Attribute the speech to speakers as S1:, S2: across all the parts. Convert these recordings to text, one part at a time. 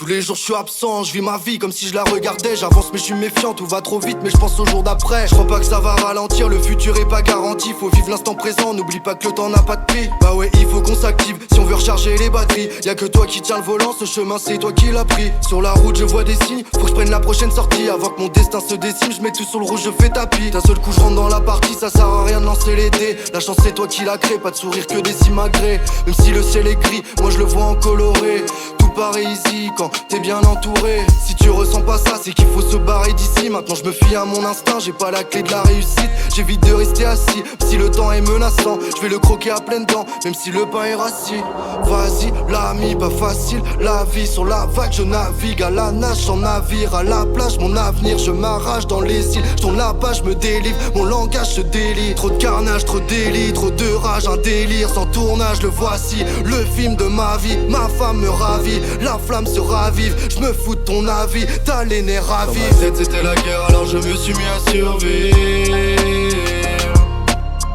S1: Tous les jours je suis absent, je vis ma vie comme si je la regardais. J'avance mais je suis méfiant, tout va trop vite mais je pense au jour d'après. Je crois pas que ça va ralentir, le futur est pas garanti. Faut vivre l'instant présent, n'oublie pas que le temps n'a pas de prix. Bah ouais, il faut qu'on s'active si on veut recharger les batteries. Y'a que toi qui tiens le volant, ce chemin c'est toi qui l'as pris. Sur la route je vois des signes, faut que je prenne la prochaine sortie. Avant que mon destin se décime, je mets tout sur le rouge, je fais tapis. D'un seul coup je rentre dans la partie, ça sert à rien de lancer les dés. La chance c'est toi qui la crée, pas de sourire que des simagrées. Même si le ciel est gris, moi je le vois en coloré. Tout paraît easy quand t'es bien entouré. Si tu ressens pas ça, c'est qu'il faut se barrer d'ici. Maintenant je me fie à mon instinct, j'ai pas la clé de la réussite. J'évite de rester assis, même si le temps est menaçant. Je vais le croquer à pleines dents, même si le pain est rassis. Vas-y l'ami, pas facile la vie. Sur la vague je navigue, à la nage en navire. À la plage mon avenir, je m'arrache dans les îles. Je tourne la page, je me délivre, mon langage se délie. Trop de carnage, trop d'élit, trop de rage, un délire sans tournage. Le voici, le film de ma vie. Ma femme me ravit, la flamme se ravive. Je me fous de ton avis, t'as les nerfs ravis. Dans ma tête c'était la guerre, alors je me suis mis à survivre.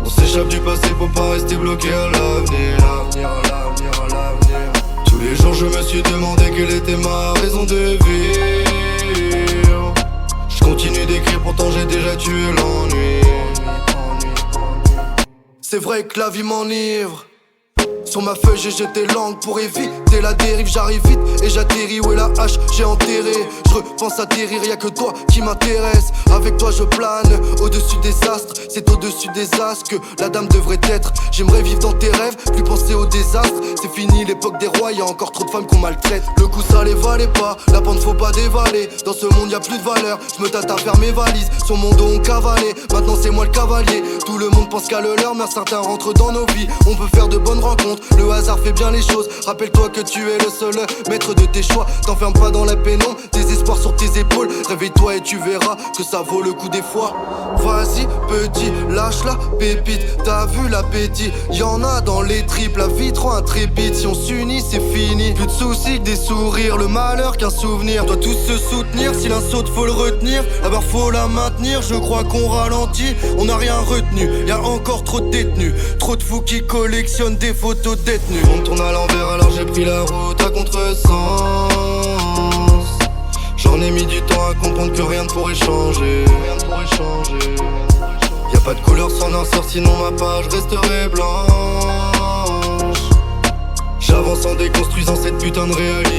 S1: On s'échappe du passé pour pas rester bloqué à l'avenir. Tous les jours je me suis demandé quelle était ma raison de vivre. Je continue d'écrire, pourtant j'ai déjà tué l'ennui. C'est vrai que la vie m'enivre. Sur ma feuille j'ai jeté l'angle pour éviter la dérive. J'arrive vite et j'atterris, où est la hache j'ai enterré. Je repense atterrir, y'a que toi qui m'intéresse. Avec toi je plane au-dessus des astres. C'est au-dessus des astres que la dame devrait être. J'aimerais vivre dans tes rêves, plus penser au désastre. C'est fini l'époque des rois, y'a encore trop de femmes qu'on maltraite. Le coup ça les valait pas, la pente faut pas dévaler. Dans ce monde y'a plus de valeur, je me tâte à faire mes valises. Sur mon dos on cavalait, maintenant c'est moi le cavalier. Tout le monde pense qu'à le leur, mais certains rentrent dans nos vies. On peut faire de bonnes rencontres, le hasard fait bien les choses. Rappelle-toi que tu es le seul maître de tes choix. T'enferme pas dans la pénombre, tes espoirs sur tes épaules. Réveille-toi et tu verras que ça vaut le coup des fois. Vas-y petit, lâche la pépite. T'as vu l'appétit, y'en a dans les tripes. La vie trop intrépide, si on s'unit c'est fini. Plus de soucis que des sourires, le malheur qu'un souvenir. Doit tous se soutenir, si l'un saute faut le retenir. La barre faut la maintenir, je crois qu'on ralentit. On n'a rien retenu, y'a encore trop de détenus. Trop de fous qui collectionnent des photos détenues. On tourne à l'envers alors j'ai pris la route à contresens. J'en ai mis du temps à comprendre que rien ne pourrait changer. Y'a pas de couleur sans noirceur, sinon ma page resterait blanche. J'avance en déconstruisant cette putain de réalité.